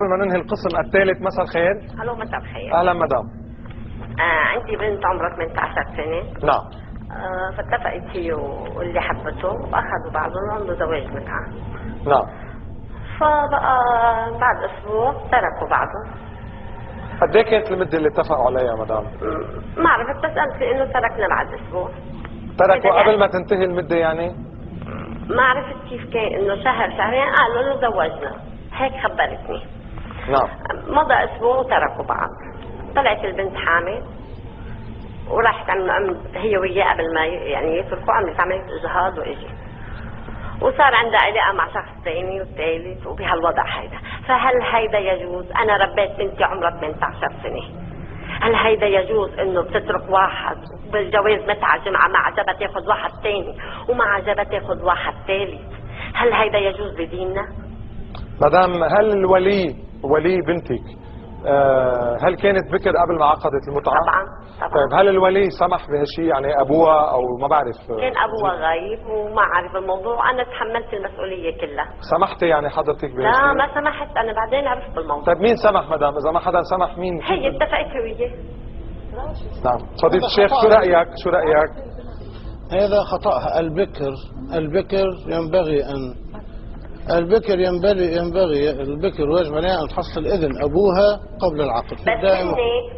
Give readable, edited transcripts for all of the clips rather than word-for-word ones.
قبل ما ننهي القسم الثالث، مساء الخير. الو، مساء الخير. اهلا مدام. عندي بنت عمرها 18 سنه. نعم. فاتفقت هي واللي حبته واخذوا بعضهم وعملوا زواج متعه. نعم. فبقى بعد اسبوع تركوا بعضهم. قد ايه كانت المده اللي اتفقوا عليها مدام؟ ما عرفت، بس قالت لي انه تركنا بعد اسبوع. تركوا قبل ما تنتهي المده يعني؟ ما عرفت كيف كان، انه شهر شهرين قالوا انه زوجنا، هيك خبرتني. نعم. مضى اسبوع وتركوا بعض. طلعت البنت حامل وراحت عملوا هي وياه قبل ما يعني يتركوا، عملت عمليه اجهاض واجت. وصار عندها علاقه مع شخص ثاني والثالث وبهالوضع هيدا. فهل هيدا يجوز؟ انا ربيت بنتي عمرها 18 سنه. هل هيدا يجوز انه بتترك واحد بالجواز متعه جمعه ما عجبها تاخذ واحد ثاني وما عجبها تاخذ واحد ثالث؟ هل هيدا يجوز بديننا؟ مدام، هل الولي ولي بنتك هل كانت بكر قبل ما عقدت المتعه؟ طبعا. طيب هل الولي سمح بهالشيء؟ يعني ابوها او ما بعرف. كان ابوها غايب وما عارف الموضوع، وانا تحملت المسؤوليه كلها. سمحتي يعني حضرتك بهالشيء؟ لا، ما سمحت، انا بعدين عرفت بالموضوع. طيب مين سمح مدام؟ اذا ما حدا سمح مين؟ هي اتفقت وياه. نعم. فضيلة الشيخ شو رايك؟ شو رايك؟ هذا خطأها. البكر ينبغي أن البكر واجب عليها أن تحصل إذن أبوها قبل العقد. بس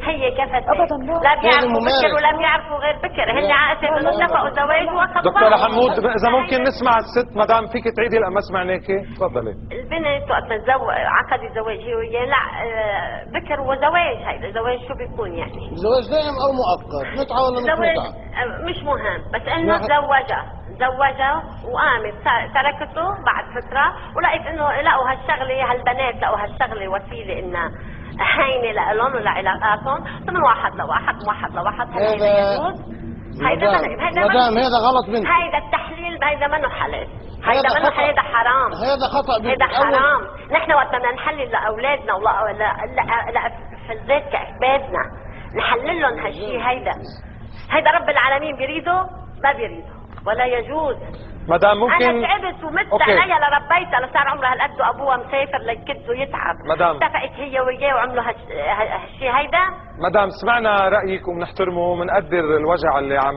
هي كفت ابدا لا بيعرفوا بكر ولا بيعرفوا غير بكر، هن عقدوا انه اتفقوا زواج واخذوا. دكتورة حمود، اذا ممكن نسمع الست مدام، فيك تعيدي لما سمعناكي؟ تفضلي. البنت وقت ما عقدت زواج هي وياه، لا بكر هو زواج. هيدا زواج شو بيكون يعني؟ زواج دائم أو مؤقت، متعة ولا مش متعة؟ مش مهم، بس انه تزوجها وقامت تركته بعد فتره، ولقيت انه لقوا هالشغله، هالبنات لقوا هالشغله وسيله انها هينه لهم ولعلاقاتهم، من واحد لواحد. هيدا يجوز؟ مدام هذا غلط بنت. هيدا التحليل، هيدا منه حلال، هيدا حرام. هيدا خطأ بنت. هيدا حرام. نحن وقت بدنا نحلل لاولادنا في الذات كاحبابنا نحلل لهم هالشيء، هيدا رب العالمين بيريده؟ ما بيريده ولا يجوز. مدام ممكن انا تعبت ومت عليها لربيتها لصار عمرها هالقد وابوها مسافر ليكد ويتعب. مدام اتفقت هي وياه وعملوا هالشيء هيدا. مدام سمعنا رايك وبنحترمه وبنقدر الوجع اللي عم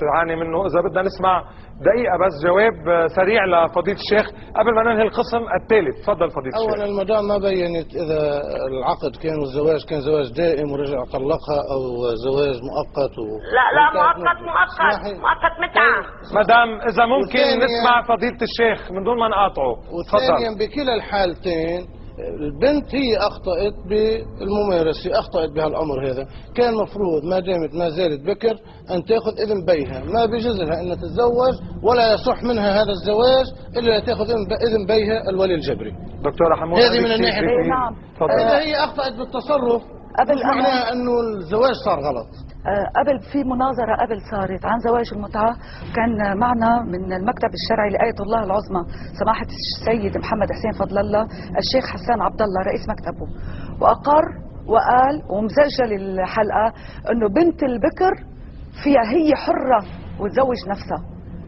تعاني منه. اذا بدنا نسمع دقيقه بس جواب سريع لفضيله الشيخ قبل ما ننهي القسم الثالث. تفضل فضيله الشيخ. اولا المدام ما بينت اذا العقد كان والزواج كان زواج دائم ورجع طلقها او زواج مؤقت لا مؤقت متعه. مدام اذا ممكن نسمع فضيله الشيخ من دون ما نقاطعه. وثانيا بكلا الحالتين البنت هي اخطأت بالممارسه، اخطأت بهالامر هذا. كان مفروض ما دامت ما زالت بكر ان تاخذ اذن بيها، ما بيجوز لها ان تتزوج ولا يصح منها هذا الزواج الا تاخذ اذن بيها الولي الجبري. دكتوره حمود، هذه من الناحيه. نعم. اذا هي اخطأت بالتصرف مش معناها انه الزواج صار غلط. قبل في مناظرة صارت عن زواج المتعة، كان معنا من المكتب الشرعي لآية الله العظمى سماحة السيد محمد حسين فضل الله الشيخ حسان عبد الله رئيس مكتبه، وأقر وقال ومسجل الحلقة انه بنت البكر فيها هي حرة وتزوج نفسها.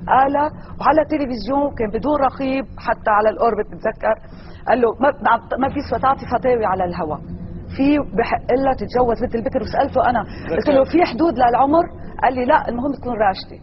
قال وعلى التلفزيون كان بدون رقيب حتى على الأوربت بتذكر، قال له ما في تعطي فتاوي على الهواء، في بحق لها تتجوز بنت البكر. وسألته أنا قلت له في حدود للعمر؟ قال لي لا، المهم تكون راشدة.